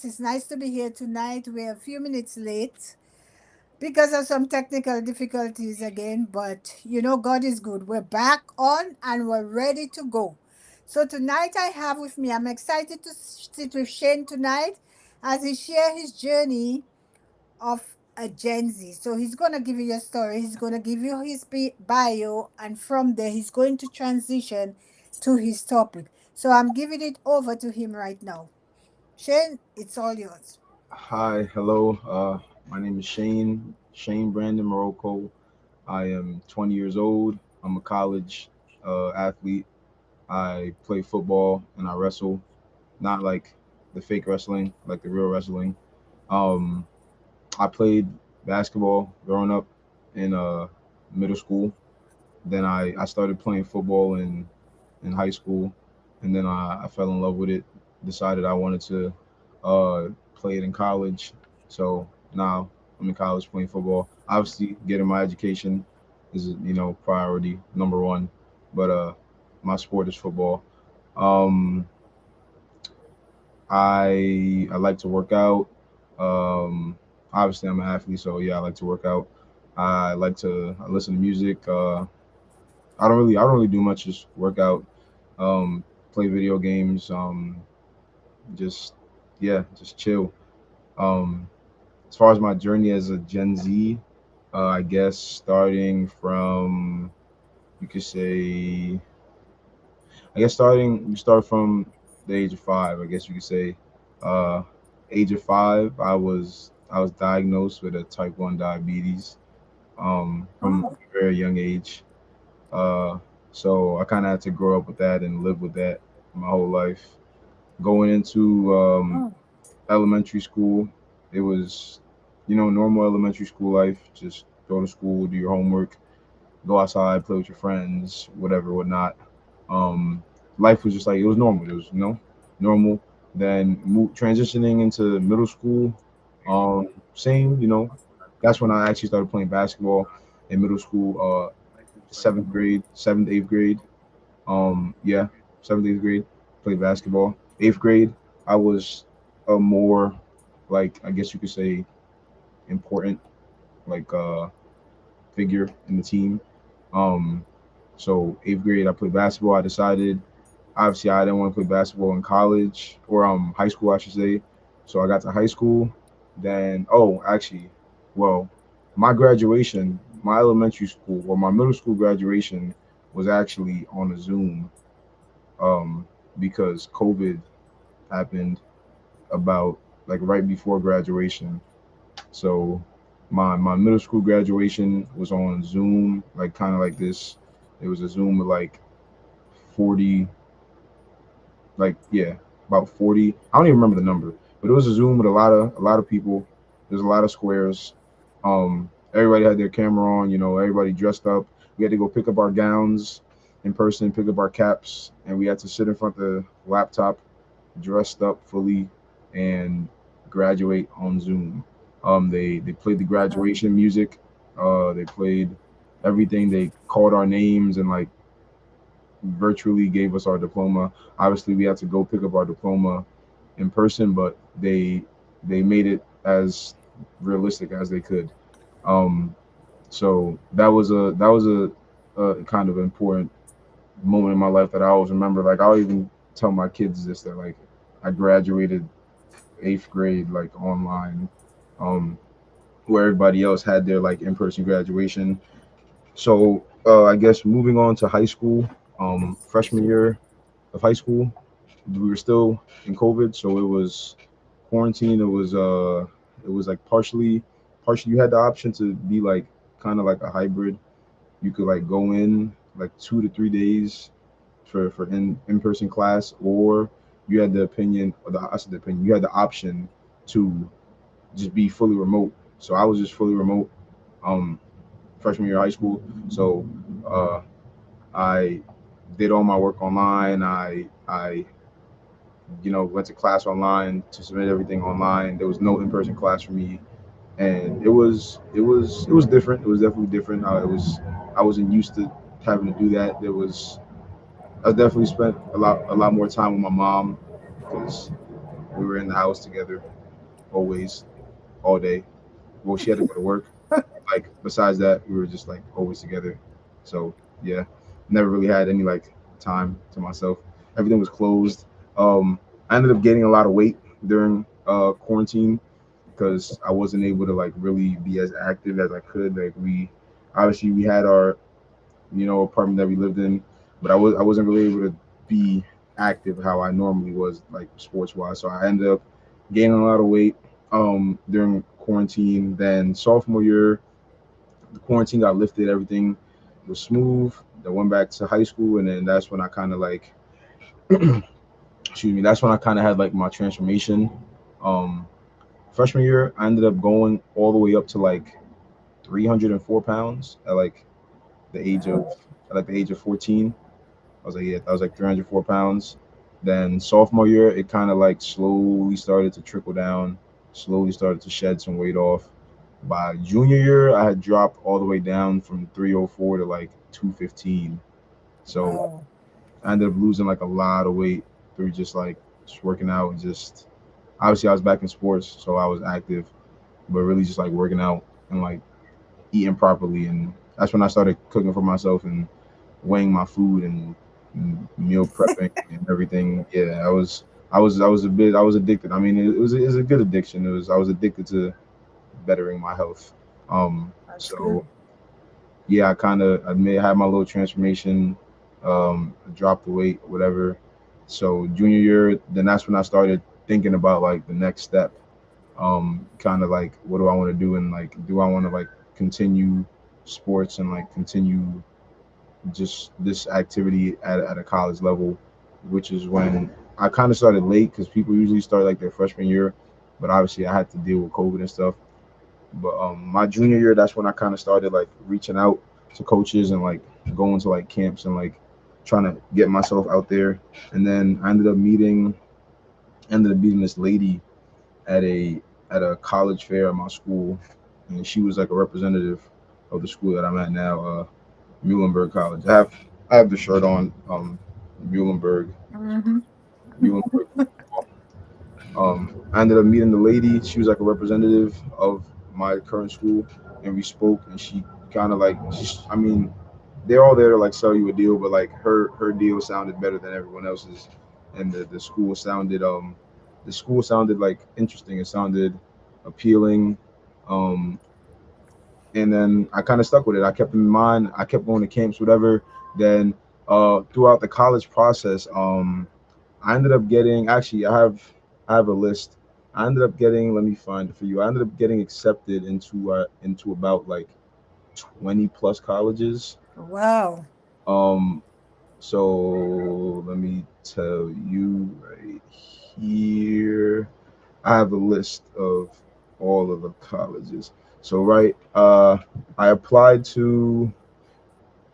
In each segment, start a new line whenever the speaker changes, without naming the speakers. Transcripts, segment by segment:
viewers. It's nice to be here tonight. We're a few minutes late because of some technical difficulties again, but God is good. We're back on and we're ready to go. So tonight I have with me, I'm excited to sit with Shane tonight as he share his journey of a Gen Z. So he's going to give you a story, he's going to give you his bio, and from there he's going to transition to his topic. So I'm giving it over to him right now. Shane, it's all yours.
Hi, hello. My name is Shane Brandon Morocco. I am 20 years old. I'm a college athlete. I play football and I wrestle, not like the fake wrestling, like the real wrestling. Um, I played basketball growing up in middle school. Then I started playing football in high school, and then I fell in love with it. Decided I wanted to play it in college. So now I'm in college playing football. Obviously, getting my education is priority number one, but my sport is football. Um, I like to work out. Um, Obviously, I'm an athlete, so yeah, I like to work out. I listen to music. I don't really do much. Just work out, play video games, just yeah, just chill. Um, as far as my journey as a Gen Z, I guess starting from you could say, I guess starting you start from the age of 5. I guess you could say, uh, age of 5, I was diagnosed with a type 1 diabetes, from
Oh,
a very young age. Uh, so I kind of had to grow up with that and live with that my whole life. Going into
oh,
elementary school, it was, normal elementary school life. Just go to school, do your homework, go outside, play with your friends, whatever, whatnot. Um, Life was just like it was normal. It was, normal. Then transitioning into middle school, same. That's when I actually started playing basketball in middle school. Seventh grade, seventh, eighth grade. Yeah, seventh, eighth grade, played basketball. Eighth grade, I was a more, like, I guess you could say, important, like, figure in the team. Um, so eighth grade, I played basketball. I decided, obviously, I didn't want to play basketball in college or high school, I should say. So I got to high school. Then, oh, actually, well, my graduation, my elementary school or my middle school graduation was actually on a Zoom, um, because COVID happened about like right before graduation. So my middle school graduation was on Zoom, like kind of like this. It was a Zoom with like 40, like yeah, about 40. I don't even remember the number, but it was a Zoom with a lot of people. There's a lot of squares. Everybody had their camera on. Everybody dressed up. We had to go pick up our gowns in person, pick up our caps, and we had to sit in front of the laptop dressed up fully and graduate on Zoom. They played the graduation music. They played everything. They called our names and like virtually gave us our diploma. Obviously, we had to go pick up our diploma in person, but they made it as realistic as they could. Um, so that was a kind of important moment in my life that I always remember. Like I'll even tell my kids this, that like I graduated eighth grade like online, um, where everybody else had their like in person graduation. So I guess moving on to high school, freshman year of high school, we were still in COVID, so it was quarantine. It was like partially. You had the option to be like kind of like a hybrid. You could like go in like 2 to 3 days for in person class, or you had the opinion, or the I said the opinion. You had the option to just be fully remote. So I was just fully remote, um, freshman year of high school. So uh, I did all my work online. I went to class online to submit everything online. There was no in person class for me, and it was different. It was definitely different. I wasn't used to having to do that. I definitely spent a lot more time with my mom because We were in the house together always, all day. Well, she had to go to work. Like besides that, we were just like always together. So yeah, never really had any like time to myself. Everything was closed. I ended up gaining a lot of weight during quarantine because I wasn't able to like really be as active as I could. Like we obviously we had our apartment that we lived in, but I wasn't really able to be active how I normally was like sports wise. So I ended up gaining a lot of weight during quarantine. Then sophomore year, the quarantine got lifted, everything was smooth. Then went back to high school, and then that's when I kind of like excuse me, that's when I kind of had like my transformation. Um, Freshman year, I ended up going all the way up to like 304 pounds at like the age of
Wow.
at like the age of 14. I was like 304 pounds. Then sophomore year, it kind of like slowly started to trickle down, slowly started to shed some weight off. By junior year, I had dropped all the way down from 304 to like 215. So
Wow.
I ended up losing like a lot of weight through just working out and just obviously I was back in sports, so I was active, but really just like working out and like eating properly. And that's when I started cooking for myself and weighing my food and meal prepping and everything. Yeah, I was addicted. I mean, it was a good addiction. It was I was addicted to bettering my health.
That's
So
good.
yeah, I may have my little transformation, dropped the weight, whatever. So junior year, then that's when I started thinking about like the next step. Kind of like what do I want to do and like do I want to like continue sports and like continue just this activity at a college level, which is when I kind of started late because people usually start like their freshman year, but obviously I had to deal with COVID and stuff. But my junior year, that's when I kind of started like reaching out to coaches and like going to like camps and like trying to get myself out there. And then I ended up meeting this lady at a college fair at my school, and she was like a representative of the school that I'm at now, Muhlenberg College. I have the shirt on, Muhlenberg,
Mm-hmm.
Muhlenberg. I ended up meeting the lady. She was like a representative of my current school, and we spoke. And she kind of like, I mean, they're all there to like sell you a deal, but like her deal sounded better than everyone else's, and the school sounded like interesting. It sounded appealing. Um, and then I kind of stuck with it. I kept them in mind. I kept going to camps, whatever. Then throughout the college process, I ended up getting actually I have a list. I ended up getting let me find it for you. I ended up getting accepted into about like 20 plus colleges.
Wow.
Um, so let me tell you right here. I have a list of all of the colleges. So I applied to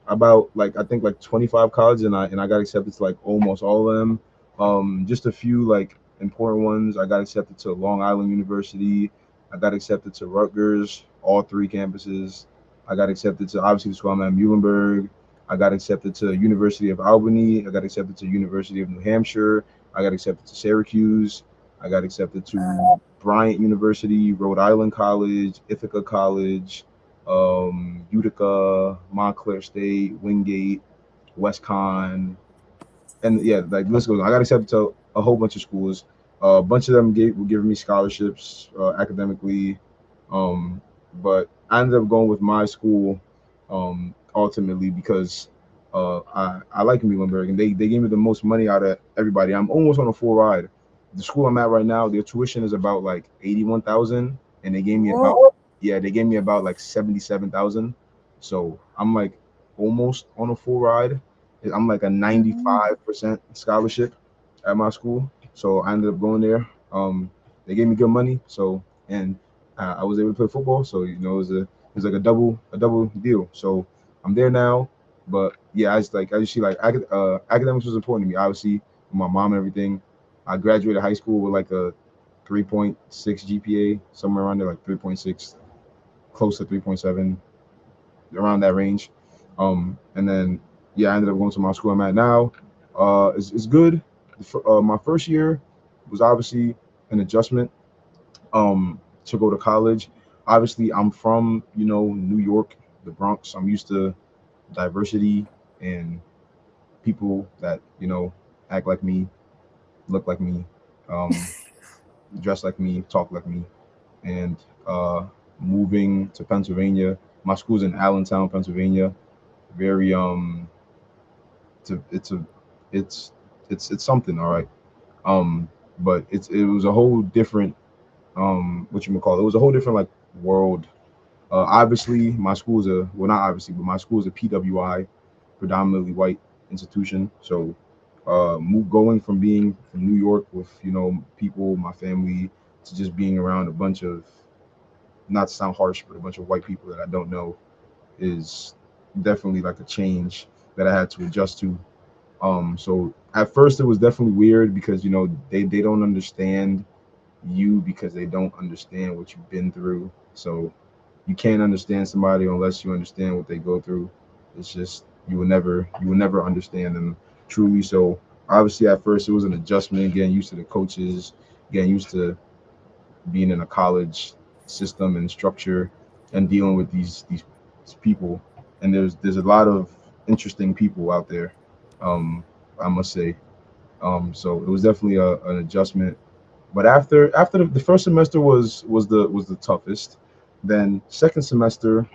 about like I think like 25 colleges, and I got accepted to like almost all of them. Just a few like important ones. I got accepted to Long Island University. I got accepted to Rutgers, all three campuses. I got accepted to obviously the school I'm at, Muhlenberg. I got accepted to University of Albany. I got accepted to University of New Hampshire. I got accepted to Syracuse. I got accepted to Bryant University, Rhode Island College, Ithaca College, Utica, Montclair State, Wingate, WestCon, and yeah, like the list goes on. I got accepted to a whole bunch of schools. A bunch of them were giving me scholarships academically, um, but I ended up going with my school ultimately because I like Muhlenberg and they gave me the most money out of everybody. I'm almost on a full ride. The school I'm at right now, their tuition is about like 81,000, and they gave me about
Whoa.
they gave me about like 77,000. So I'm like almost on a full ride. I'm like a
Mm-hmm.
95% scholarship at my school. So I ended up going there. They gave me good money, so and I was able to play football. So it was like a double deal. So I'm there now, but yeah, I just see like academics was important to me. Obviously, with my mom and everything. I graduated high school with like a 3.6 GPA, somewhere around there, like 3.6, close to 3.7, around that range. And then yeah, I ended up going to my school I'm at now. It's good. My first year was obviously. an adjustment to go to college. Obviously, I'm from New York, the Bronx. I'm used to diversity and people that act like me, look like me, um, dress like me, talk like me, and uh, moving to Pennsylvania. My school's in Allentown, Pennsylvania. Very it's a, it's a it's it's something, all right. Um, but it was a whole different what you call it. It was a whole different like world. Obviously, my school is not obviously, but my school is a PWI, predominantly white institution. So, going from being from New York with people, my family, to just being around a bunch of, not to sound harsh, but a bunch of white people that I don't know is definitely like a change that I had to adjust to. So at first it was definitely weird because they don't understand you because they don't understand what you've been through. So you can't understand somebody unless you understand what they go through. It's just you will never understand them truly. So obviously at first it was an adjustment, getting used to the coaches, getting used to being in a college system and structure and dealing with these people. And there's a lot of interesting people out there, um, I must say. So it was definitely an adjustment. But after the first semester was the toughest. Then second semester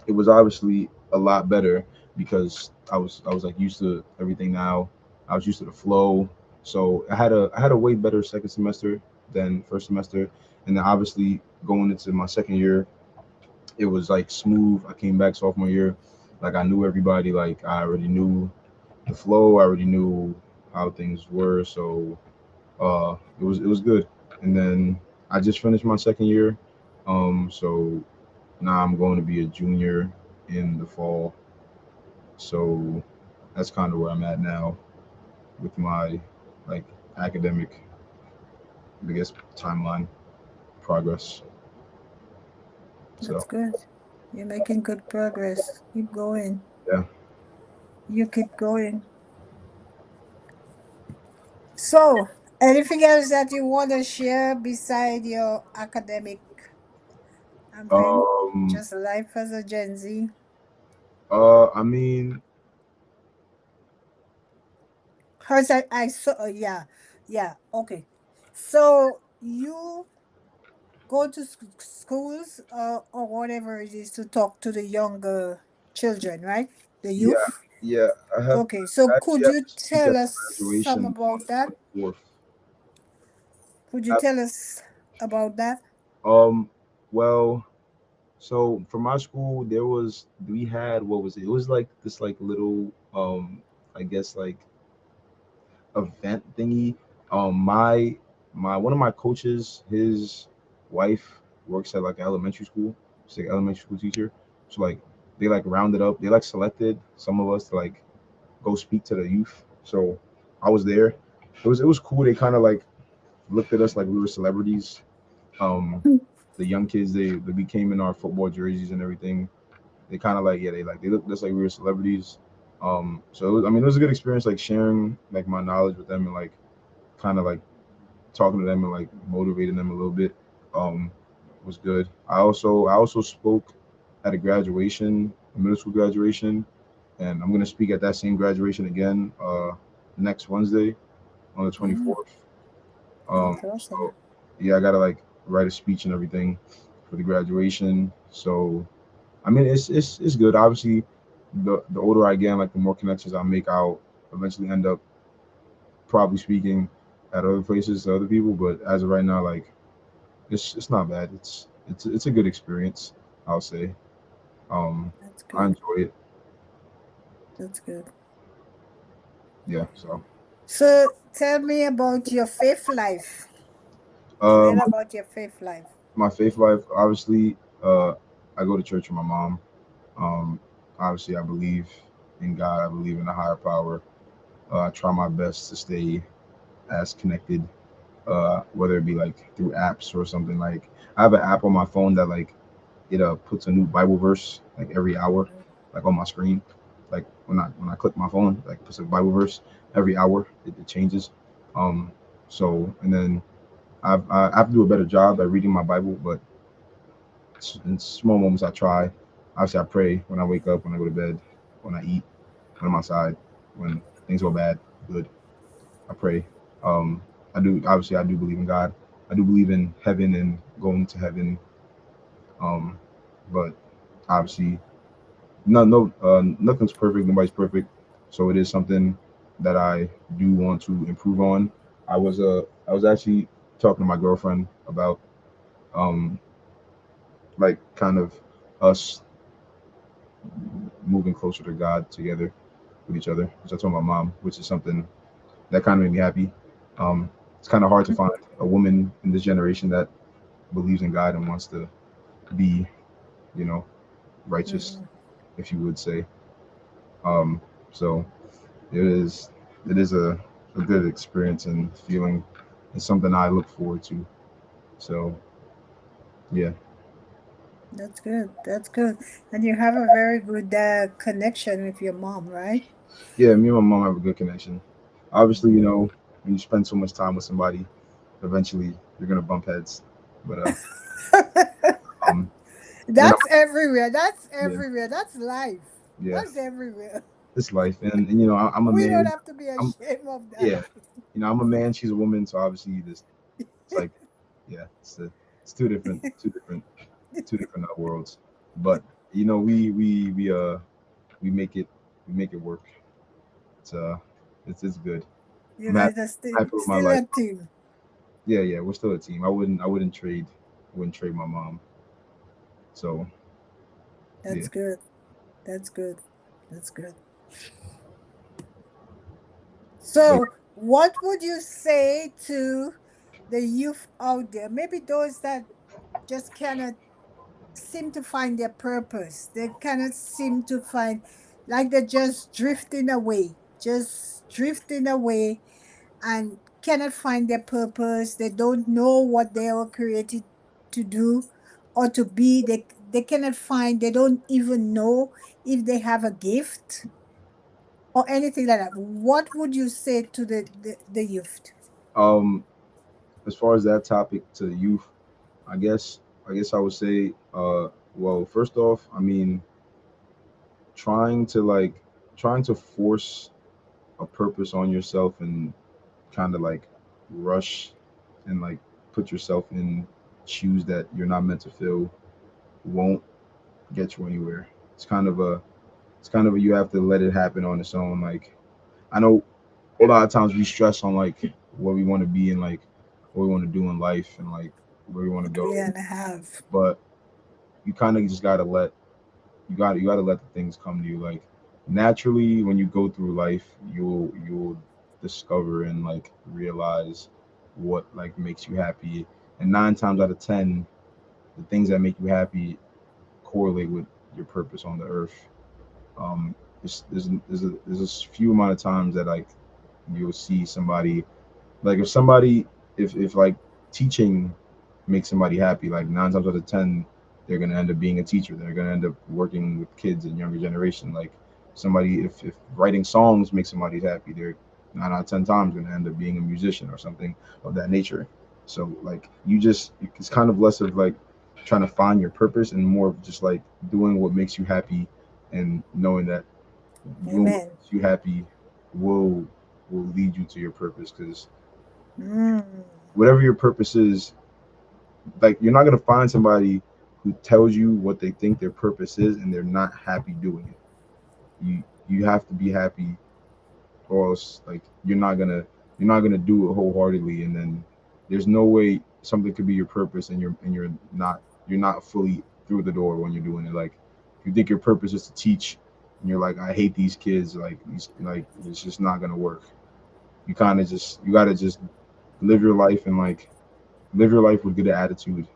it was obviously a lot better because I was like used to everything now. I was used to the flow. So I had a way better second semester than first semester. And then obviously going into my second year, it was like smooth. I came back sophomore year, like I knew everybody, like I already knew the flow, I already knew how things were. So it was good. And then I just finished my second year. So now I'm going to be a junior in the fall. So that's kind of where I'm at now with my like academic, I guess, timeline progress.
That's
So
good. You're making good progress. Keep going.
yeah.
You keep going. So, anything else that you want to share beside your academic thing?
Um.
Just life as a Gen Z.
I mean,
Cause I saw, yeah, yeah, okay. So you go to schools or whatever it is to talk to the younger children, right? The
yeah,
youth.
yeah.
Okay, so
I actually
could
have
you
to speak
tell
at
us some
graduation on
about that?
the 24th.
Could you tell us about that?
Um. Well, so for my school, we had, what was it? It was like this like little I guess like event thingy. My one of my coaches, his wife works at like elementary school. She's like elementary school teacher. So like they like rounded up, they like selected some of us to like go speak to the youth. So I was there. It was cool. They kind of like looked at us like we were celebrities. Um, the young kids, they came in our football jerseys and everything. They kind of like, yeah, they looked at us like we were celebrities. So it was a good experience, like sharing like my knowledge with them and like kind of like talking to them and like motivating them a little bit. Um, was good. I also spoke at a graduation, a middle school graduation, and I'm gonna speak at that same graduation again next Wednesday on the
Mm,
24th.
that's
So
awesome.
yeah, I gotta like write a speech and everything for the graduation. So I mean, it's good. Obviously, the older I get, like the more connections I make, I'll eventually end up probably speaking at other places to other people. But as of right now, like it's not bad. It's a good experience, I'll say.
That's
I
good.
enjoy it.
That's good.
Yeah. So
So tell me about your faith life. A
um,
little about your faith life.
my faith life, obviously, I go to church with my mom. Um, obviously, I believe in God. I believe in a higher power. I try my best to stay as connected, whether it be like through apps or something. Like I have an app on my phone that like it puts a new Bible verse like every hour, like on my screen. Like when I click my phone, like puts a Bible verse every hour. It changes. Um, so and then I have to do a better job at reading my Bible, but in small moments I try. Obviously, I pray when I wake up, when I go to bed, when I eat, when I'm outside, when things go bad, good. I pray. Um, I do obviously I do believe in God. I do believe in heaven and going to heaven. Um, but obviously, nothing's perfect. Nobody's perfect. So it is something that I do want to improve on. I was actually talking to my girlfriend about um like kind of us moving closer to God together with each other, which I told my mom, which is something that kind of made me happy. Um, it's kind of hard to find a woman in this generation that believes in God and wants to be, you know, righteous,
Mm-hmm.
if you would say. Um, so it is it is a good experience and feeling. It's something I look forward to. So yeah,
That's good. That's good. And you have a very good connection with your mom, right?
yeah. Me and my mom have a good connection. Obviously,
Mm.
when you spend so much time with somebody, eventually you're gonna bump heads. But um, and
That's everywhere. That's
yeah,
everywhere. That's life.
yeah,
That's everywhere.
it's life. And I'm a
We don't
man.
have to be
I'm
ashamed of that.
yeah. I'm a man. She's a woman. So obviously, this it's like yeah, it's two different worlds. But we we make it work. It's it's good.
You
I'm happy,
guys are
happy with my
still
life.
a team.
Yeah, yeah, we're still a team. I wouldn't trade my mom. So yeah.
That's good. That's good. That's good.
But
So, what would you say to the youth out there? Maybe those that just cannot seem to find their purpose. They cannot seem to find, like they're just drifting away and cannot find their purpose. They don't know what they were created to do or to be. They cannot find, they don't even know if they have a gift or anything like that. What would you say to the youth?
um, as far as that topic to the youth, I guess I would say, well, first off, I mean, trying to like trying to force a purpose on yourself and kind of like rush and like put yourself in shoes that you're not meant to fill won't get you anywhere. It's kind of a you have to let it happen on its own. Like I know a lot of times we stress on like what we want to be and like what we want to do in life and like where we want to
What
go,
we gonna have?
but you kind of just gotta let you gotta let the things come to you. Like naturally, when you go through life, you'll discover and like realize what like makes you happy. And 9 times out of 10, the things that make you happy correlate with your purpose on the earth. Um, there's a few amount of times that like you'll see somebody like if like teaching makes somebody happy, like 9 times out of 10 they're gonna end up being a teacher. They're gonna end up working with kids and younger generation. Like somebody if writing songs makes somebody happy, they're 9 out of 10 times gonna end up being a musician or something of that nature. So like it's kind of less of like trying to find your purpose and more of just like doing what makes you happy and knowing that doing what
Amen.
makes you happy will will lead you to your purpose because
Mm.
whatever your purpose is, like you're not gonna find somebody who tells you what they think their purpose is and they're not happy doing it. You have to be happy, or else like you're not gonna do it wholeheartedly, and then there's no way something could be your purpose and you're not fully through the door when you're doing it. Like if you think your purpose is to teach, and you're like I hate these kids, like it's just not gonna work. You gotta just live your life and like live your life with good attitude,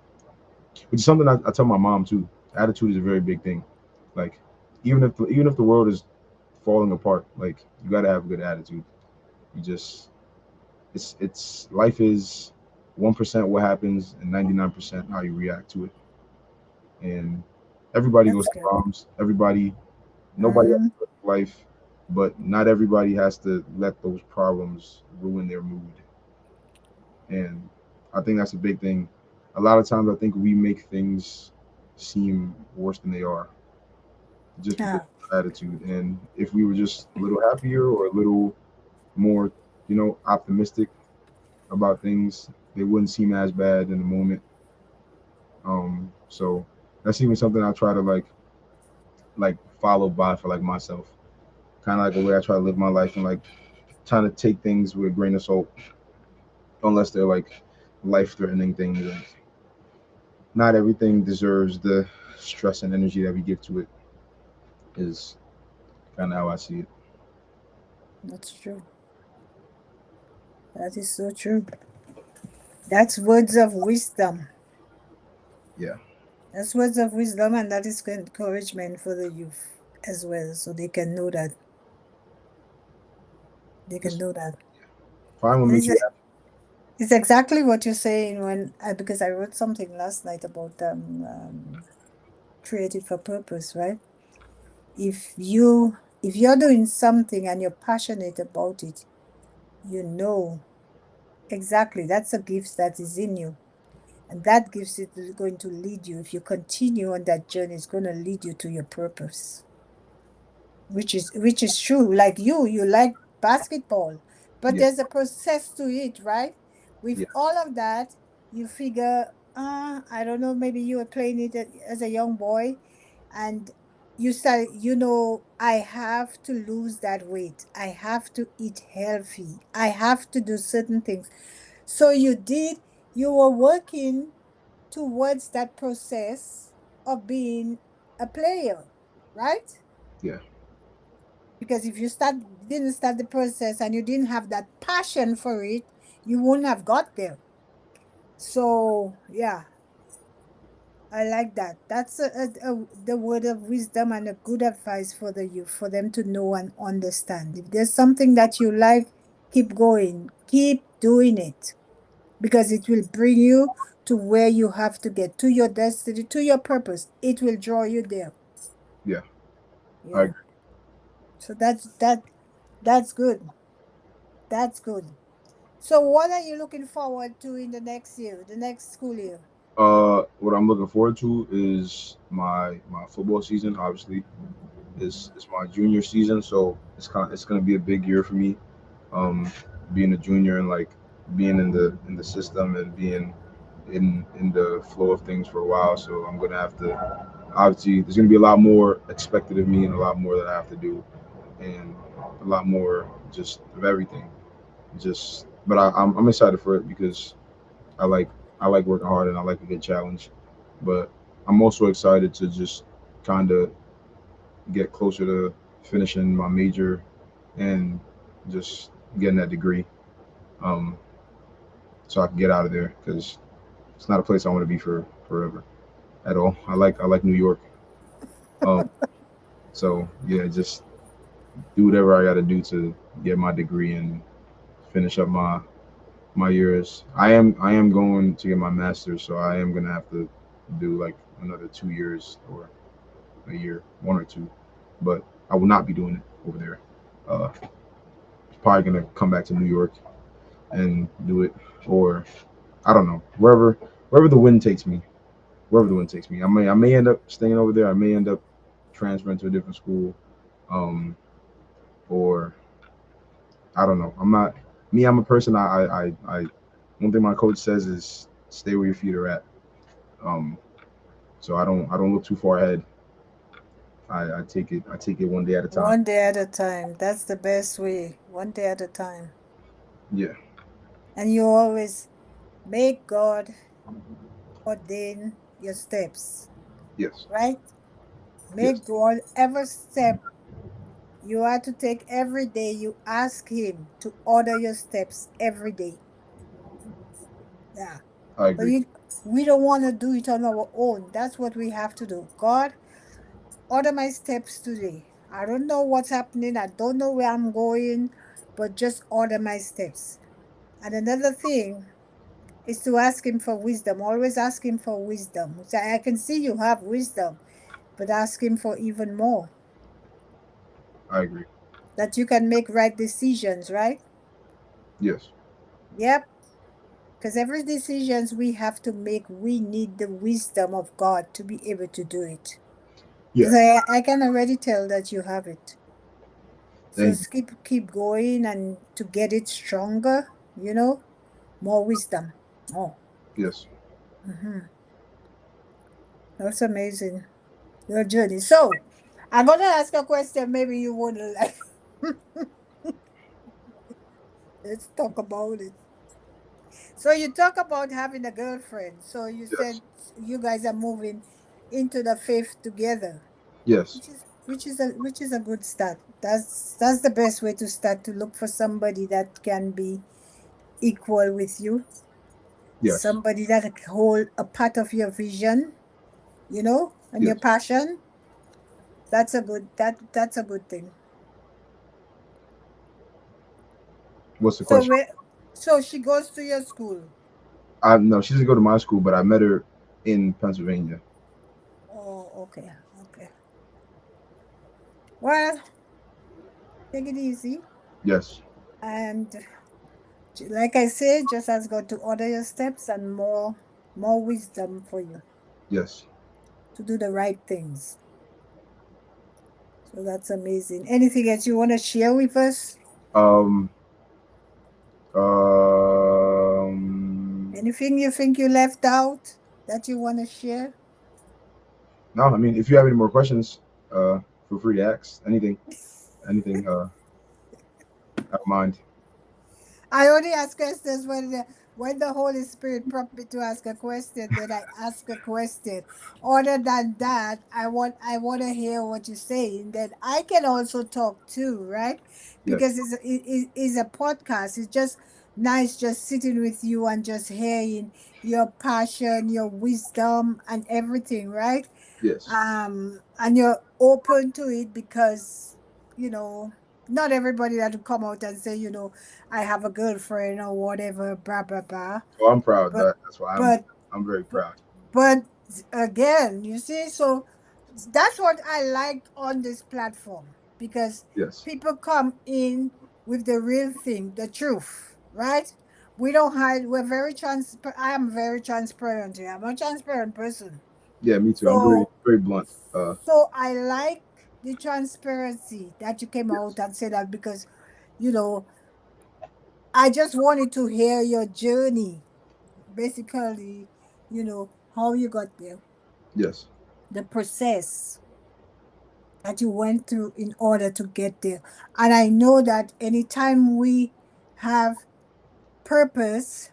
which is something I tell my mom too. Attitude is a very big thing. Like even if the world is falling apart, like you gotta have a good attitude. You just it's life is 1% what happens and 99% how you react to it. And everybody goes
That's
through
good.
problems. Nobody has
Mm.
a perfect life, but not everybody has to let those problems ruin their mood. And I think that's a big thing. A lot of times, I think we make things seem worse than they are just because
Yeah,
of our attitude. And if we were just a little happier or a little more, optimistic about things, they wouldn't seem as bad in the moment. So that's even something I try to like follow by for like myself. Kind of like a way I try to live my life and like trying to take things with a grain of salt, unless they're like life threatening things. And not everything deserves the stress and energy that we give to it. Is kind of how I see it.
that's true. That is so true. That's words of wisdom.
Yeah,
That's words of wisdom, and that is encouragement for the youth as well, so they can know that. They can
just
know that.
find what
And
makes you happy.
it's exactly what you're saying when because I wrote something last night about created for purpose, right? If you're doing something and you're passionate about it, you know exactly that's a gift that is in you. And that gift is going to lead you. If you continue on that journey, it's going to lead you to your purpose, which is true. Like you like basketball, but
Yeah,
there's a process to it, right? With
yeah,
all of that, you figure, I don't know, maybe you were playing it as a young boy, and you start, I have to lose that weight, I have to eat healthy, I have to do certain things. So you were working towards that process of being a player, right?
yeah,
Because if you didn't start the process and you didn't have that passion for it, you wouldn't have got there. So yeah, I like that. That's the word of wisdom and a good advice for the youth, for them to know and understand. If there's something that you like, keep going, keep doing it, because it will bring you to where you have to get, to your destiny, to your purpose. It will draw you there.
yeah. I
Yeah.
agree.
So that's good. That's good. So what are you looking forward to in the next year, the next school year?
What I'm looking forward to is my football season. Obviously, it's my junior season, so it's gonna be a big year for me. Um, being a junior and like being in the system and being in the flow of things for a while. So I'm gonna have to obviously there's gonna be a lot more expected of me and a lot more that I have to do and a lot more just of everything. Just but I'm excited for it because I like I like working hard and I like a good challenge. But I'm also excited to just kind of get closer to finishing my major and just getting that degree, um, so I can get out of there because it's not a place I want to be for forever at all. I like New York, um, so yeah, just do whatever I got to do to get my degree and finish up my years. I am going to get my master's, so I am gonna have to do like another 2 years or a year, one or two. But I will not be doing it over there. Probably gonna come back to New York and do it, or I don't know, wherever the wind takes me. Wherever the wind takes me, I may end up staying over there. I may end up transferring to a different school, um, or I don't know. I'm not me. I'm a person. I one thing my coach says is stay where your feet are at. Um, so I don't look too far ahead. I take it one day at a time.
One day at a time. That's the best way. One day at a time.
Yeah.
And you always make God ordain your steps,
Yes.
right?
Yes.
Make God every step you are to take every day. You ask Him to order your steps every day. Yeah.
I
But
agree.
we don't want to do it on our own. That's what we have to do. God, order my steps today. I don't know what's happening. I don't know where I'm going, but just order my steps. And another thing is to ask Him for wisdom. Always ask Him for wisdom. So I can see you have wisdom, but ask Him for even more,
I agree.
that you can make right decisions, right?
Yes.
Yep. Because every decisions we have to make, we need the wisdom of God to be able to do it. So
Yes.
I can already tell that you have it. So
Thank you.
keep going and to get it stronger, more wisdom. Oh,
Yes.
that's amazing. Your journey. So I'm gonna ask a question maybe you wouldn't like. Let's talk about it. So you talk about having a girlfriend. So you
Yes.
said you guys are moving into the faith together,
Yes.
which is a good start. That's the best way to start, to look for somebody that can be equal with you,
Yes.
somebody that hold a part of your vision, and your
Yes.
passion. That's a good thing.
What's the
So
question?
where so she goes to your school.
I no, she doesn't go to my school, but I met her in Pennsylvania.
Oh, okay, okay. Well, take it easy.
Yes.
And like I said, just ask God to order your steps and more wisdom for you
Yes.
to do the right things. So that's amazing. Anything else you want to share with us?
Um. Um.
Anything you think you left out that you want to share?
No, I mean, if you have any more questions, uh, feel free to ask anything. Anything. I don't mind.
I only ask questions when the Holy Spirit prompt me to ask a question, then I ask a question. Other than that, I want to hear what you're saying. Then I can also talk too, right?
Yes.
Because it's a podcast. It's just nice just sitting with you and just hearing your passion, your wisdom, and everything, right?
Yes.
And you're open to it because you know not everybody that will come out and say, I have a girlfriend or whatever, blah blah blah.
Well, I'm proud.
But
That's why I'm.
but
I'm very
but,
proud.
but again, you see, so that's what I like on this platform, because
Yes.
people come in with the real thing, the truth, right? We don't hide. We're very transparent. I am very transparent here. I'm a transparent person.
Yeah, me too. I'm very
So
very blunt.
so I like the transparency that you came
Yes.
out and said that, because you know I just wanted to hear your journey, basically, how you got there,
Yes.
the process that you went through in order to get there. And I know that anytime we have purpose,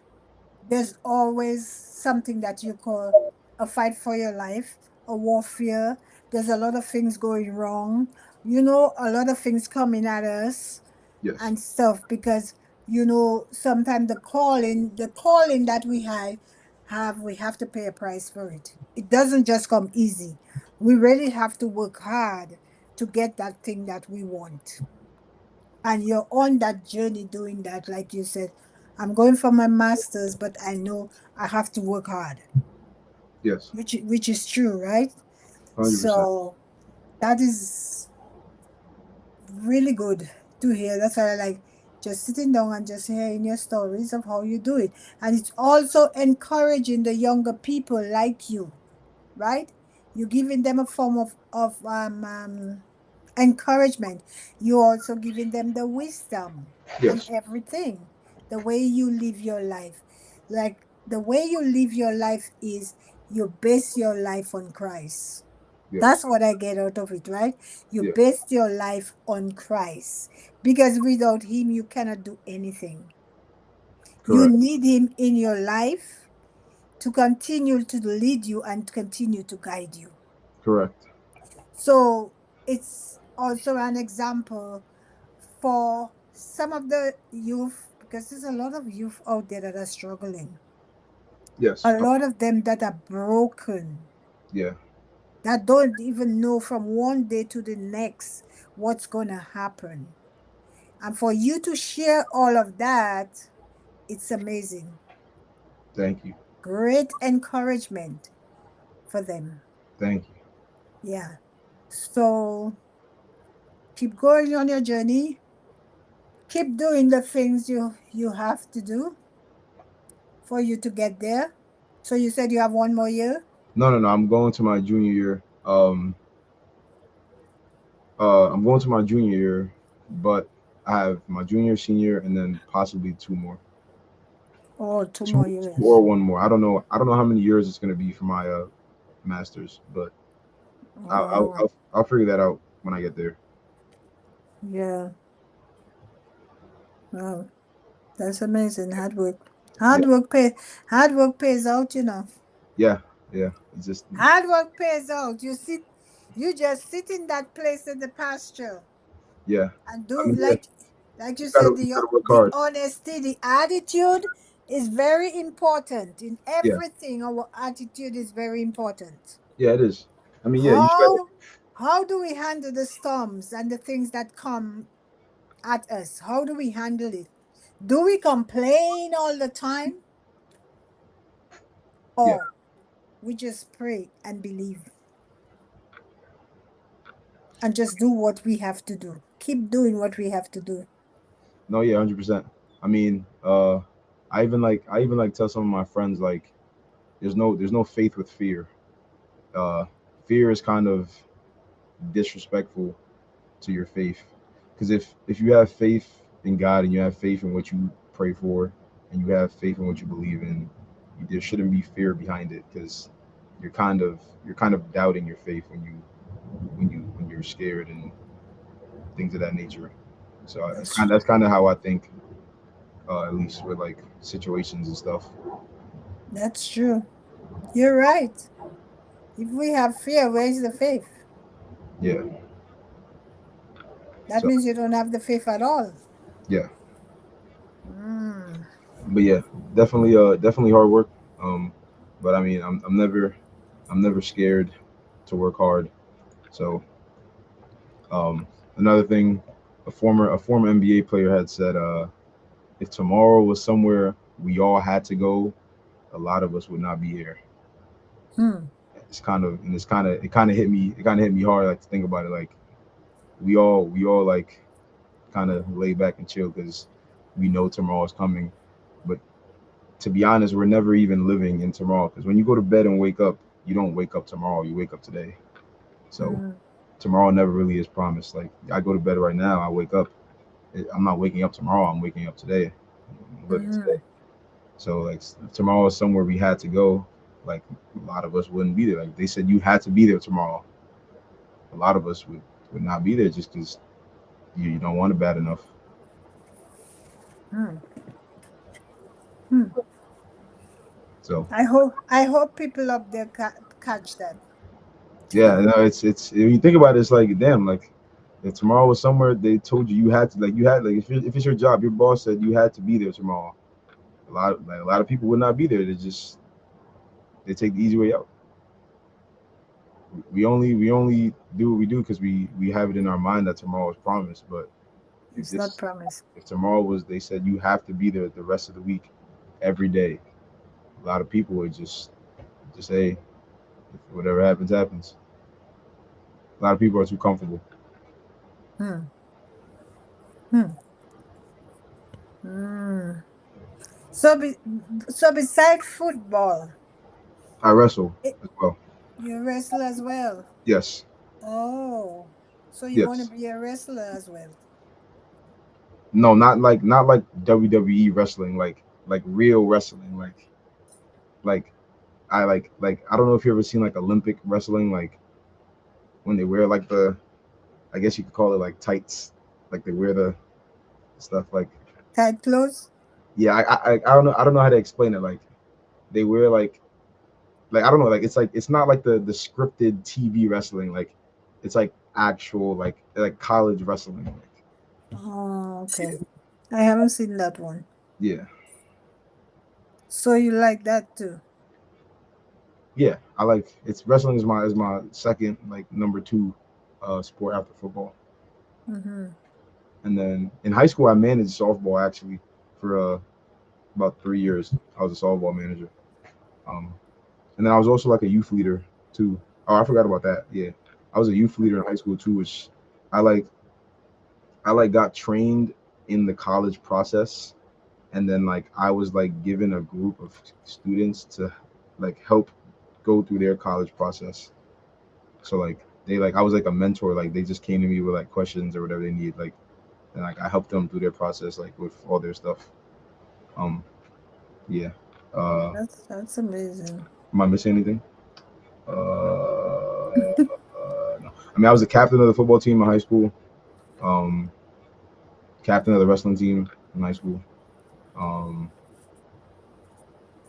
there's always something that you call a fight for your life, a warfare. There's a lot of things going wrong, a lot of things coming at us
Yes.
and stuff, because sometimes the calling that we have to pay a price for it. It doesn't just come easy. We really have to work hard to get that thing that we want. And you're on that journey doing that, like you said. I'm going for my master's, but I know I have to work hard,
Yes.
which is true, right?
100%.
So that is really good to hear. That's why I like just sitting down and just hearing your stories of how you do it. And it's also encouraging the younger people like you, right? You're giving them a form of encouragement. You're also giving them the wisdom and
Yes.
everything, the way you live your life. Like the way you live your life is you base your life on Christ. That's
Yes.
what I get out of it, right? You
Yeah.
base your life on Christ, because without Him, you cannot do anything. You
Correct.
need Him in your life to continue to lead you and continue to guide you.
Correct.
So it's also an example for some of the youth, because there's a lot of youth out there that are struggling.
Yes.
A lot of them that are broken,
Yeah.
that don't even know from one day to the next what's going to happen. And for you to share all of that, it's amazing.
Thank you.
Great encouragement for them.
Thank you.
Yeah. So keep going on your journey. Keep doing the things you have to do for you to get there? So you said you have one more year?
No, no, no. I'm going to my junior year. I'm going to my junior year, but I have my junior, senior, and then possibly two more,
Oh, two
two,
more
two or
years.
one more. I don't know. I don't know how many years it's going to be for my masters, but I'll, I'll
Oh,
I'll I'll figure that out when I get there.
yeah. Wow. That's amazing. Hard work.
Yeah,
Hard work pays out, you know.
yeah, yeah. It's just
Hard work pays out. You just sit in that place in the pasture
yeah.
and
I
do
mean, yeah.
like you
Gotta
said,
you gotta work
the
hard.
honesty, the attitude is very important in
Yeah,
everything. Our attitude is very important.
yeah. It is. I mean, yeah. You just gotta.
How do we handle the storms and the things that come at us? How do we handle it? Do we complain all the time,
Yeah.
or we just pray and believe and just do what we have to do? Keep doing what we have to do.
No, yeah, 100%. I mean, I even like tell some of my friends like there's no faith with fear. Uh, Fear is kind of disrespectful to your faith, because if you have faith in God and you have faith in what you pray for and you have faith in what you believe in, there shouldn't be fear behind it because you're kind of doubting your faith when you're scared and things of that nature. So
That's
that's kind of how I think, at least with like situations and stuff.
that's true. You're right. If we have fear, where's the faith?
Yeah.
That
So
means you don't have the faith at all.
yeah,
Mm,
but yeah, definitely hard work. Um, but I mean, I'm never scared to work hard. So um, another thing, a former NBA player had said, if tomorrow was somewhere we all had to go, a lot of us would not be here.
hmm,
It kind of hit me. It kind of hit me hard, like to think about it. Like we all like kind of lay back and chill because we know tomorrow is coming. But to be honest, we're never even living in tomorrow because when you go to bed and wake up, you don't wake up tomorrow. You wake up today. So
hmm,
tomorrow never really is promised. Like I go to bed right now, I wake up. I'm not waking up tomorrow. I'm waking up today. I'm living today.
hmm.
So like if tomorrow is somewhere we had to go, like a lot of us wouldn't be there. Like they said you had to be there tomorrow. A lot of us would not be there just because you don't want it bad enough.
Hmm. Hmm.
So
I hope people up there catch that.
yeah, no, it's if you think about it, it's like damn, like if tomorrow was somewhere they told you had to, like you had, like if it's your job, your boss said you had to be there tomorrow. A lot of people would not be there. They take the easy way out. We only do what we do because we have it in our mind that tomorrow is promised. But if
It's not
this
promise.
if tomorrow was, they said you have to be there the rest of the week, every day, a lot of people would just say whatever happens happens. A lot of people are too comfortable.
Hmm. Hmm. Hmm. So, so beside football,
I wrestle
it,
as well.
you wrestle as well.
Yes,
Oh, so you want to
yes.
be a wrestler as well?
No, not like WWE wrestling, like real wrestling, like like I don't know if you ever seen like Olympic wrestling, like when they wear like I guess you could call it like tights, like they wear the stuff like
Tight clothes?
yeah, I don't know how to explain it. Like they wear like I don't know, like it's not like the scripted TV wrestling, like it's like actual like college wrestling. Like,
Oh, okay. I haven't seen that one.
yeah,
So you like that too?
yeah, I like it's wrestling is my second like number two sport after football.
Mm-hmm.
And then in high school I managed softball actually for about 3 years. I was a softball manager. Um, and then I was also like a youth leader too. Oh, I forgot about that. Yeah, I was a youth leader in high school too, which I like. I like got trained in the college process, and then like I was like given a group of students to like help go through their college process. So like they like I was like a mentor. Like they just came to me with like questions or whatever they need. Like and like I helped them through their process like with all their stuff. Um, yeah. Uh,
That's amazing.
am I missing anything? No. I mean, I was the captain of the football team in high school. Um, captain of the wrestling team in high school. Um,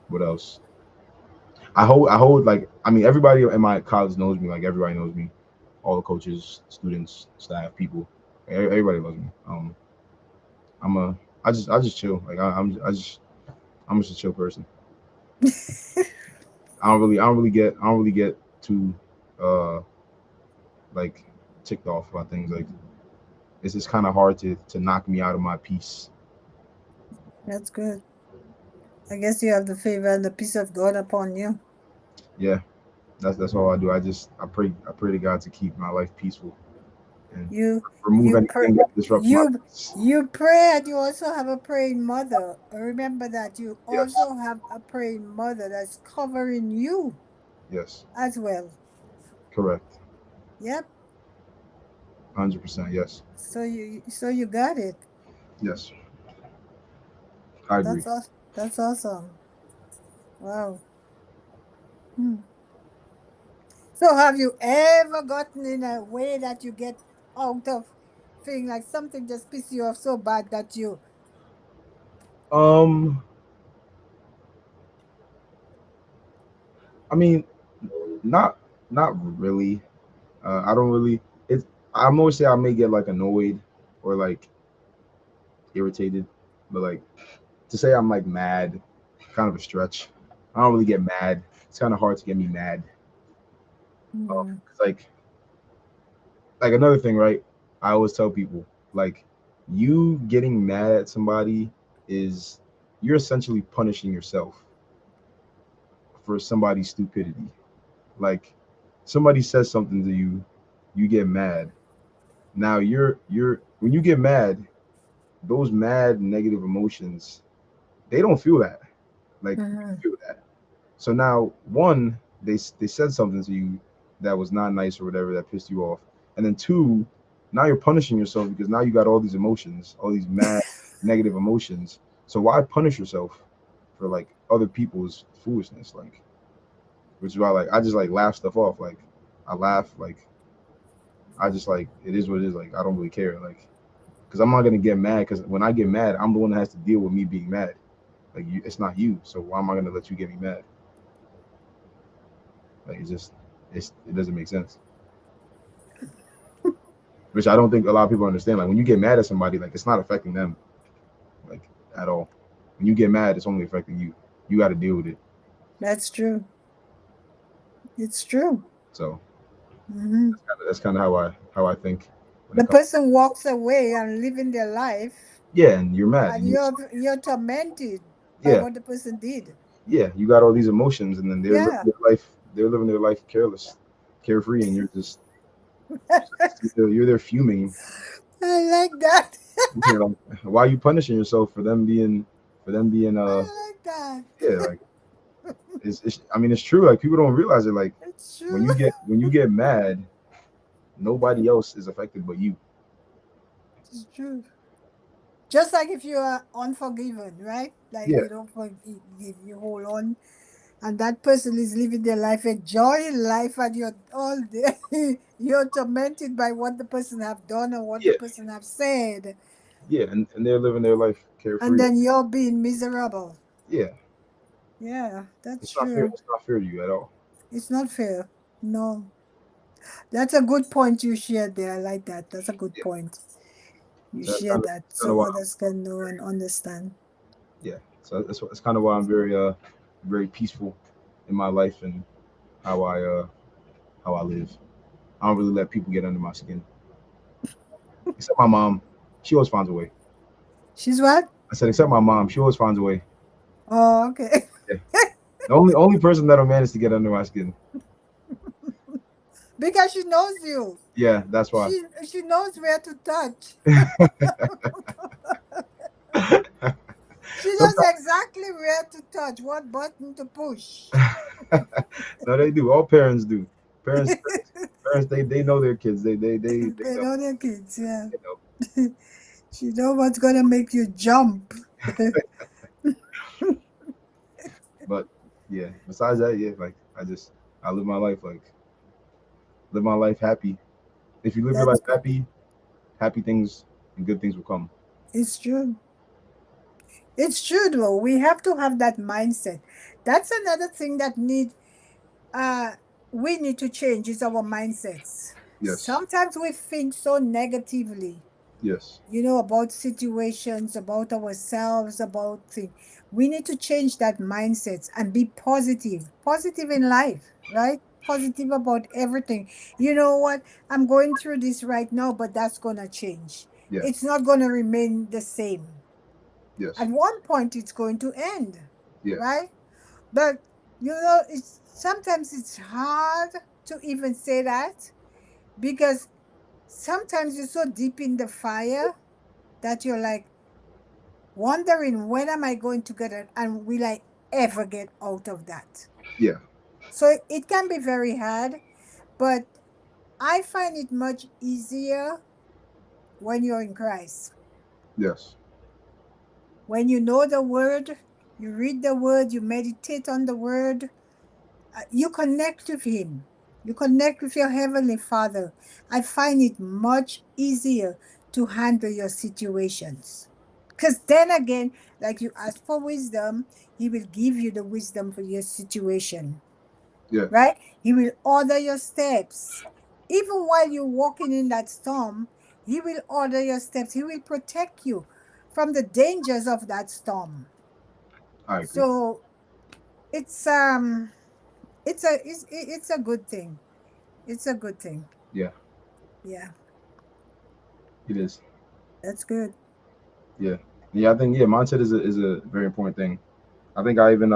what else? I hold like I mean everybody in my college knows me. Like everybody knows me. All the coaches, students, staff, people. Everybody loves me. I'm a I just chill. Like I'm just a chill person. I don't really get too uh like ticked off about things. Like it's just kind of hard to knock me out of my peace.
That's good. I guess you have the favor and the peace of God upon you.
Yeah, that's all I do. I pray to God to keep my life peaceful and
You
remove
you pray
anything that disrupts my
you
peace.
you pray and you also have a praying mother. Remember that you
Yes,
also have a praying mother that's covering you
yes,
as well.
correct,
Yep.
100%. Yes,
So you got it.
yes, I agree.
That's awesome. Wow. Hmm. So have you ever gotten in a way that you get out of feeling like something just piss you off so bad that you
Um, I mean, not not really. I don't really. It's I'm always say I may get like annoyed or like irritated, but like to say I'm like mad, kind of a stretch. I don't really get mad. It's kind of hard to get me mad.
hmm,
'Cause, like another thing, right? I always tell people like you getting mad at somebody is you're essentially punishing yourself for somebody's stupidity. Like somebody says something to you, you get mad. Now you're when you get mad, those mad negative emotions, they don't feel that. Like you
hmm,
feel that. So now, one, they said something to you that was not nice or whatever that pissed you off, and then two, now you're punishing yourself because now you got all these emotions, all these mad negative emotions. So why punish yourself for like other people's foolishness? Like, which is why like I just like laugh stuff off. Like I laugh like I just like it is what it is. Like I don't really care. Like because I'm not gonna get mad because when I get mad, I'm the one that has to deal with me being mad. Like you, it's not you. So why am I gonna let you get me mad? Like it doesn't make sense. Which I don't think a lot of people understand. Like when you get mad at somebody, like it's not affecting them like at all. When you get mad, it's only affecting you. You got to deal with it.
that's true. It's true.
So
Hmm.
that's kind of how I think when
The
it comes.
person walks away and living their life,
Yeah, and you're mad,
and
and
you're tormented by
yeah,
what the person did.
yeah, you got all these emotions, and then they're living
Yeah,
their life. They're living their life careless, carefree, and you're there fuming.
I like that.
You're like, why are you punishing yourself for them being
I like that.
yeah like it's I mean it's true like people don't realize it like
It's
when
true.
you get mad nobody else is affected but you.
It's true. Just like if you are unforgiven, right? Like
Yeah,
you don't forgive, you hold on, and that person is living their life, enjoying life, and you're all day, you're tormented by what the person have done or what the
yeah,
person have said,
yeah, and they're living their life
and
carefree.
then you're being miserable.
Yeah,
Yeah, that's
it's not fair.
true.
It's not fair to you at all.
It's not fair. No, that's a good point you shared there. I like that. That's a good
Yeah,
point. You
so
share that
that's kind of
so
why
others can know and understand.
yeah, so that's kind of why I'm very peaceful in my life and how I live. I don't really let people get under my skin except my mom. She always finds a way.
She's what?
I said except my mom. She always finds a way.
Oh, okay.
Yeah, the only person that'll manage to get under my skin.
Because she knows you.
Yeah, that's why.
She knows where to touch. She knows
Sometimes
exactly where to touch, what button to push.
no, they do. All parents do. Parents, they know their kids. They
They
know.
know their kids, yeah.
They know.
She know what's gonna make you jump.
But yeah, besides that, yeah, like I live my life like live my life happy. If you live your
That's
life
good.
happy, happy things and good things will come.
It's true. It's true though. We have to have that mindset. That's another thing that uh we need to change is our mindsets.
Yes,
Sometimes we think so negatively,
yes,
about situations, about ourselves, about things. We need to change that mindset and be positive, positive in life, right? Positive about everything. You know what? I'm going through this right now, but that's going to change.
yeah,
It's not going to remain the same.
yes,
At one point, it's going to end,
yeah,
right? But, it's sometimes it's hard to even say that because sometimes you're so deep in the fire that you're like, wondering when am I going to get it and will I ever get out of that?
yeah,
So it can be very hard, but I find it much easier when you're in Christ.
yes,
When you know the word, you read the word, you meditate on the word, you connect with him. You connect with your heavenly Father. I find it much easier to handle your situations. Because then again, like you ask for wisdom, he will give you the wisdom for your situation,
yeah,
right? He will order your steps. Even while you're walking in that storm, he will order your steps. He will protect you from the dangers of that storm.
I agree.
So it's a good thing. It's a good thing.
Yeah,
Yeah,
it is.
that's good.
Yeah, yeah. I think yeah, mindset is a very important thing. I think I even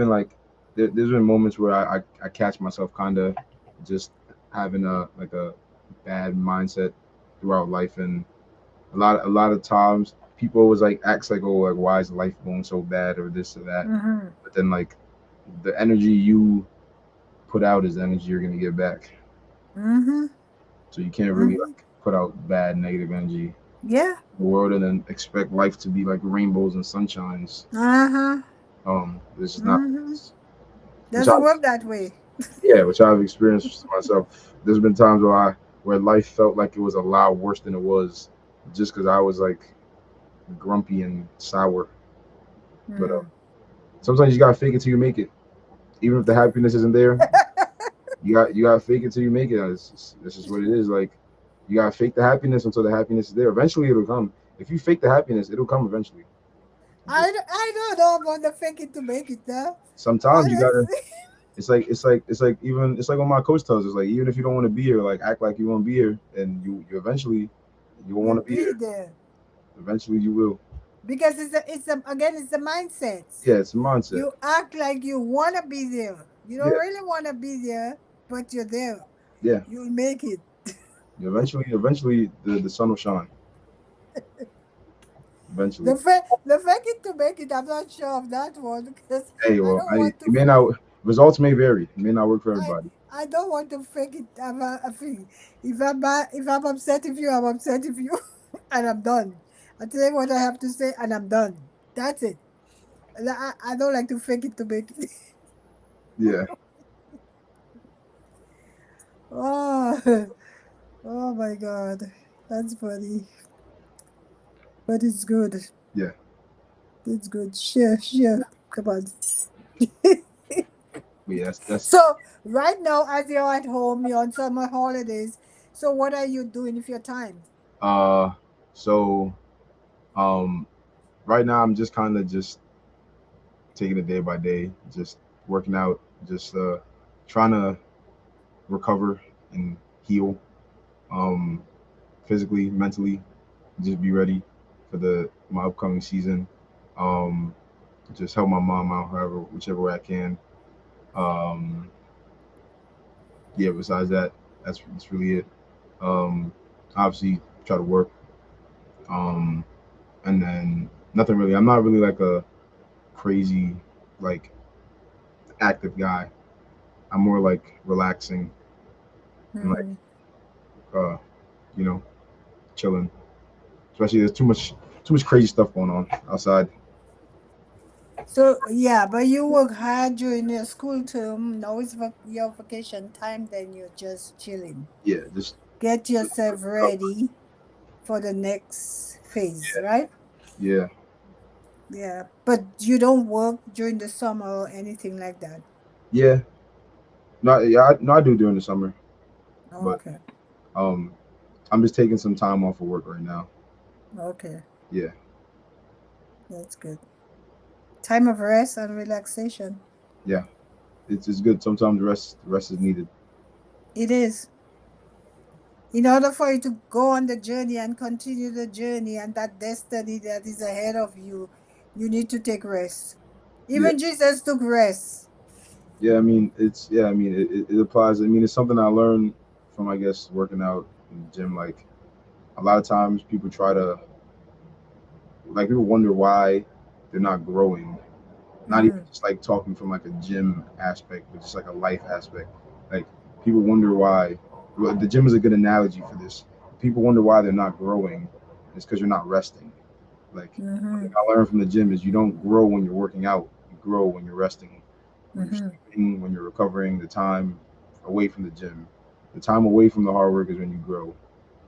like there's been moments where I catch myself kind of just having a bad mindset throughout life, and a lot of times people always like acts like, oh, like why is life going so bad or this or that,
Mm-hmm.
but then like the energy you put out is the energy you're gonna get back.
Mm-hmm.
So you can't really
Mm-hmm.
like put out bad negative energy in
Yeah.
the world and then expect life to be like rainbows and sunshines.
Uh-huh.
This is not
Mm-hmm.
which I
Doesn't work that way.
yeah, which I've experienced myself. There's been times where life felt like it was a lot worse than it was, just because I was like grumpy and sour. But
Mm.
sometimes you gotta fake it till you make it. Even if the happiness isn't there, you gotta fake it till you make it. This is what it is. Like you gotta fake the happiness until the happiness is there. Eventually, it'll come. If you fake the happiness, it'll come eventually. Just
I don't know about the fake it to make it though.
sometimes you gotta.
Honestly,
It's like even it's like what my coach tells us. Like even if you don't want to be here, like act like you want to be here, and you eventually you won't
you'll
want to be
be
here.
there
Eventually, you will.
because it's the mindset.
Yeah, it's a mindset.
You act like you want to be there. You don't
Yeah,
really want to be there, but you're there.
yeah.
You'll make it.
Eventually, the sun will shine. Eventually.
The fake it to make it. I'm not sure of that one because
Hey,
I
well,
don't want
it
to.
may not. Results may vary. It may not work for
I
everybody.
I don't want to fake it. I think if I'm upset with you, I'm upset with you, and I'm done. I tell you what I have to say, and I'm done. That's it. I don't like to fake it to make it.
Yeah,
Oh, oh my God, that's funny, but it's good.
yeah,
It's good. Share, share. Come on.
but yeah. That's
So right now, as you're at home, you're on summer holidays. So what are you doing with your time?
uh. So um, right now I'm just kind of just taking it day by day, just working out, just trying to recover and heal, um, physically, mentally, just be ready for the my upcoming season. Um, just help my mom out, however, whichever way I can. Um, yeah. Besides that, that's really it. Um, obviously, try to work, um, and then Nothing really. I'm not really like a crazy, like active guy. I'm more like relaxing and like
Hmm.
uh, you know, chilling. Especially there's too much crazy stuff going on outside.
So yeah, but you work hard during your school term. Now it's your vacation time. Then you're just chilling.
Yeah, just
Get yourself ready for the next phase, right?
yeah,
Yeah, but you don't work during the summer or anything like that.
yeah. No, I do during the summer, but
Okay,
um, I'm just taking some time off of work right now.
okay,
Yeah,
that's good. Time of rest and relaxation.
yeah. It's good. Sometimes rest is needed.
It is. In order for you to go on the journey and continue the journey and that destiny that is ahead of you, you need to take rest.
Yeah,
Even Jesus took rest.
yeah. I mean, it's yeah. I mean, it applies. I mean, it's something I learned from I guess working out in the gym. Like a lot of times, people try to people wonder why they're not growing. Not even
Mm-hmm.
just like talking from like a gym aspect, but just like a life aspect. Like people wonder why. Well, the gym is a good analogy for this. People wonder why they're not growing. It's because you're not resting. Like one
Mm-hmm.
thing I learned from the gym is you don't grow when you're working out. You grow when you're resting, when you're
Mm-hmm.
sleeping, when you're recovering. The time away from the gym, the time away from the hard work is when you grow.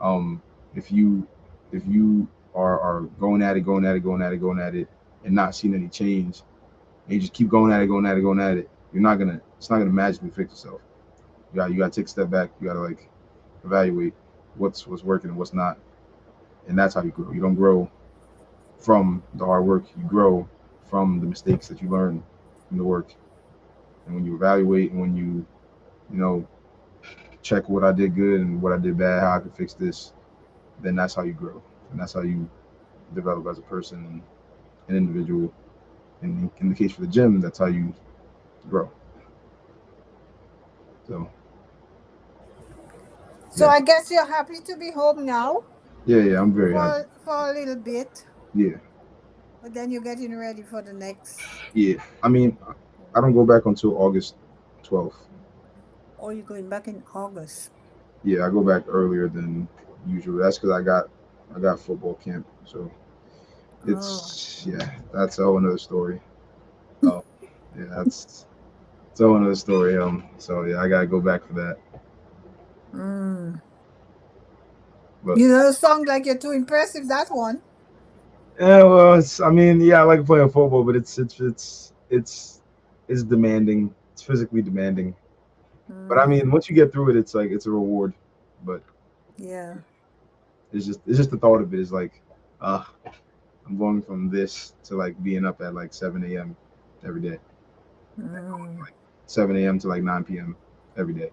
Um, if you are going at it, going at it, going at it, going at it, and not seeing any change, and you just keep going at it, going at it, going at it, you're not gonna. It's not gonna magically fix itself. You gotta take a step back. You gotta like evaluate what's working and what's not, and that's how you grow. You don't grow from the hard work. You grow from the mistakes that you learn from the work. And when you evaluate and when you know check what I did good and what I did bad, how I could fix this, then that's how you grow, and that's how you develop as a person and an individual. And in the case for the gym, that's how you grow. So
So
yeah,
I guess you're happy to be home now
yeah, I'm very happy.
for a little bit,
Yeah,
but then you're getting ready for the next.
yeah. I mean, I don't go back until August 12th.
Or you're going back in August.
Yeah, I go back earlier than usual. That's because I got football camp. So
Oh.
yeah, that's a whole another story. Um, yeah, it's a whole another story. So yeah, I gotta go back for that.
Mm.
But
You know, sound like you're too impressive. That one.
yeah, well, I mean, yeah, I like playing football, but it's demanding. It's physically demanding. But I mean,
Mm.
once you get through it, it's like it's a reward. But
Yeah.
it's just the thought of it is like, uh, I'm going from this to like being up at like 7 a.m. every day,
Mm.
7 a.m. to like 9 p.m. every day.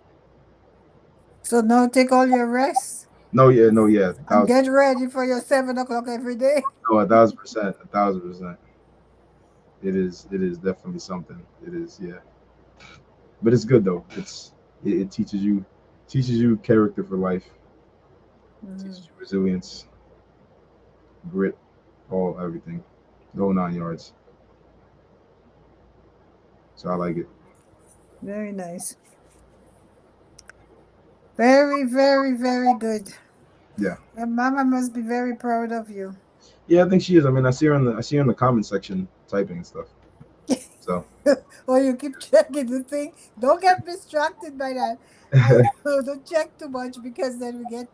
So now take all your rest
No, yeah, no, yeah,
and get ready for your 7 o'clock every day.
1,000%, 1,000%. It is definitely something. It is, yeah. But it's good though. It teaches you character for life. Teaches
Mm.
you resilience, grit, all everything, the whole 9 yards. So I like it.
Very nice. Very, very, very good.
Yeah,
Your mama must be very proud of you.
yeah. I think she is. I mean, I see her in the comment section typing and stuff. So
Or you keep checking the thing. Don't get distracted by that. I know. Don't check too much because then we get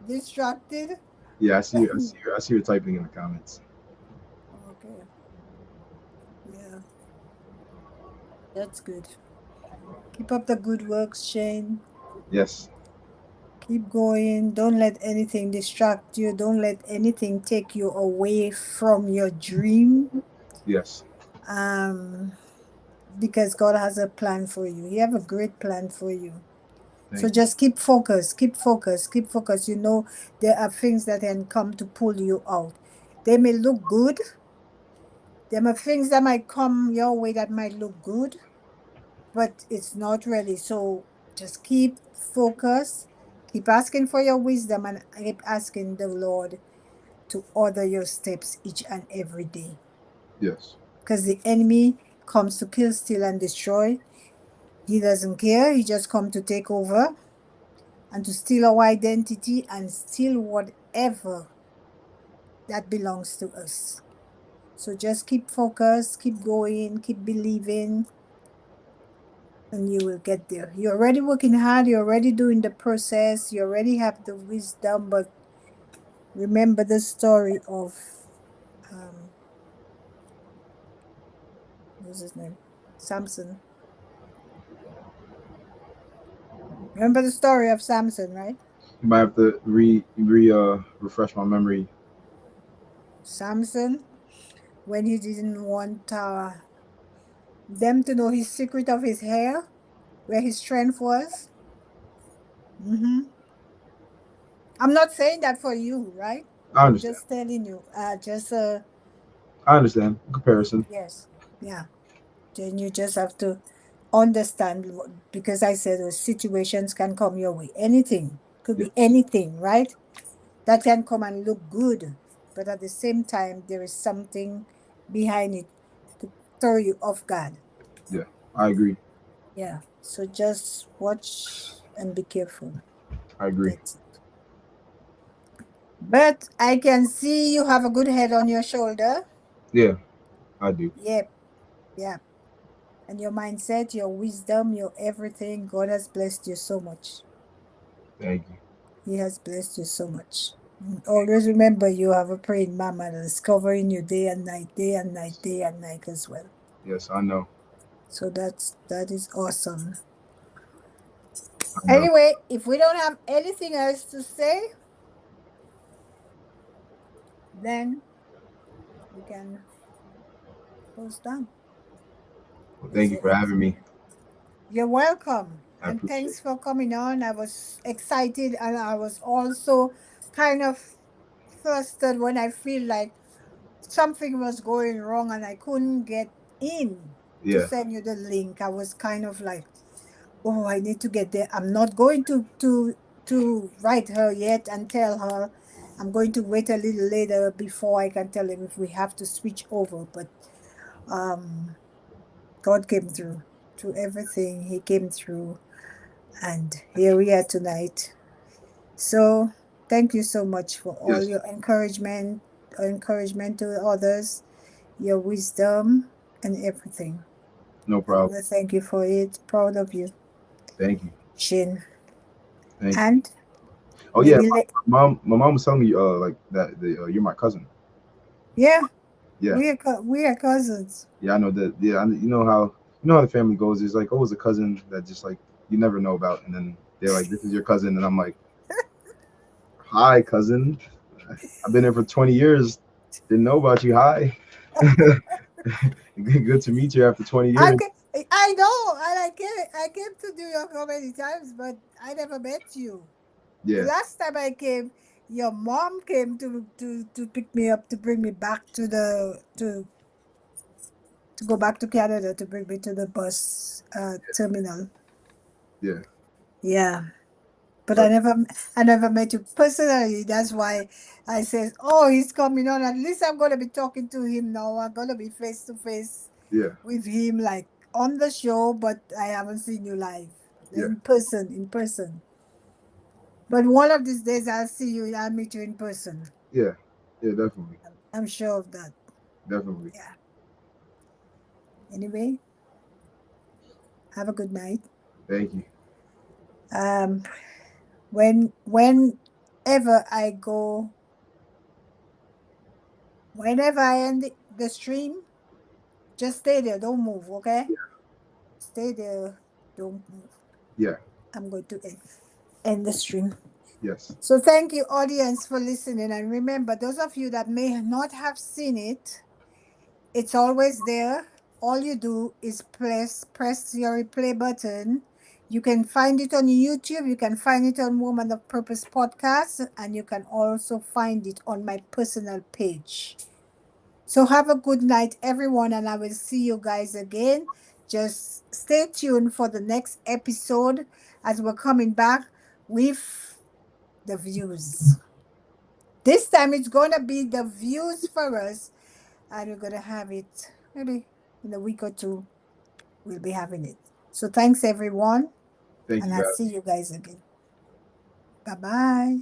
distracted.
yeah, I see her typing in the comments.
Okay. Yeah, that's good. Keep up the good works, Shane.
Yes,
Keep going. Don't let anything distract you. Don't let anything take you away from your dream.
yes.
Um, because God has a plan for you. He have a great plan for you. So
Thank you.
just keep focused, keep focused, keep focused. You know, there are things that can come to pull you out. They may look good. There are things that might come your way that might look good, but it's not really. So just keep focused, keep asking for your wisdom, and keep asking the Lord to order your steps each and every day.
Yes.
Because the enemy comes to kill, steal, and destroy. He doesn't care. He just come to take over and to steal our identity and steal whatever that belongs to us. So just keep focused, keep going, keep believing, and you will get there. You're already working hard, you're already doing the process, you already have the wisdom, but remember the story of um what's his name? Samson. Remember the story of Samson, right?
You might have to refresh my memory.
Samson, when he didn't want them to know his secret of his hair, where his strength was. hmm I'm not saying that for you, right?
I
I'm
understand.
just telling you. Just
I understand. Comparison.
yes, yeah. Then you just have to understand because I said those situations can come your way. Anything could be
Yes.
anything, right? That can come and look good, but at the same time, there is something behind it to throw you off guard.
Yeah. I agree.
Yeah. So just watch and be careful.
I agree.
That's it. But I can see you have a good head on your shoulder.
Yeah, I do.
Yep. Yeah. And your mindset, your wisdom, your everything, God has blessed you so much.
Thank you.
He has blessed you so much. Always remember you have a praying mama that's covering you day and night, day and night, day and night as well.
Yes, I know.
So that is awesome.
I know.
Anyway, if we don't have anything else to say, then we can close down.
Well,
Is
thank you
there
for having
anything
me.
else? You're welcome.
I
And
appreciate
thanks
it.
for coming on. I was excited and I was also kind of flustered when I feel like something was going wrong and I couldn't get in to
Yeah.
send you the link. I was kind of like, oh, I need to get there. I'm not going to write her yet and tell her. I'm going to wait a little later before I can tell him if we have to switch over. But um, God came through everything. He came through, and here we are tonight. So thank you so much for all
Yes.
your encouragement to others, your wisdom, and everything.
No
I want
problem.
to thank you for it. Proud of you,
Thank you.
Shin.
Thank you.
And
Oh yeah,
maybe,
my mom was telling me like that you're my cousin.
yeah,
Yeah.
we are cousins.
Yeah, I know that. Yeah, you know how the family goes. There's like always a cousin that just like you never know about, and then they're like, "This is your cousin," and I'm like, "Hi, cousin. I've been here for 20 years. Didn't know about you. Hi. Good to meet you after 20
I
years."
ca- I know, and I came to New York how many times, but I never met you. The
Yeah,
last time I came, your mom came to pick me up to bring me back to go back to Canada to bring me to the bus terminal.
yeah.
Yeah, but
But
I never met you personally. That's why I said, "Oh, he's coming on. At least I'm gonna be talking to him now. I'm gonna be face to face
yeah,
with him, like on the show. But I haven't seen you live
yeah,
in person. In person. But one of these days, I'll see you. I'll meet you in person.
yeah, yeah. Definitely,
I'm sure of that.
definitely.
Yeah. Anyway, have a good night.
Thank you.
Um, whenever I go, whenever I end the stream, just stay there. Don't move. Okay. Stay there. Don't move.
Yeah.
I'm going to end the stream.
Yes.
So thank you, audience, for listening. And remember, those of you that may not have seen it, it's always there. All you do is press your replay button. You can find it on YouTube. You can find it on Woman of Purpose podcast, and you can also find it on my personal page. So have a good night, everyone, and I will see you guys again. Just stay tuned for the next episode as we're coming back with the views. This time it's gonna be the views for us, and we're gonna have it maybe in a week or two. We'll be having it. So thanks everyone,
Thank
and
you
I'll
for
see
having me.
you guys again. Bye bye.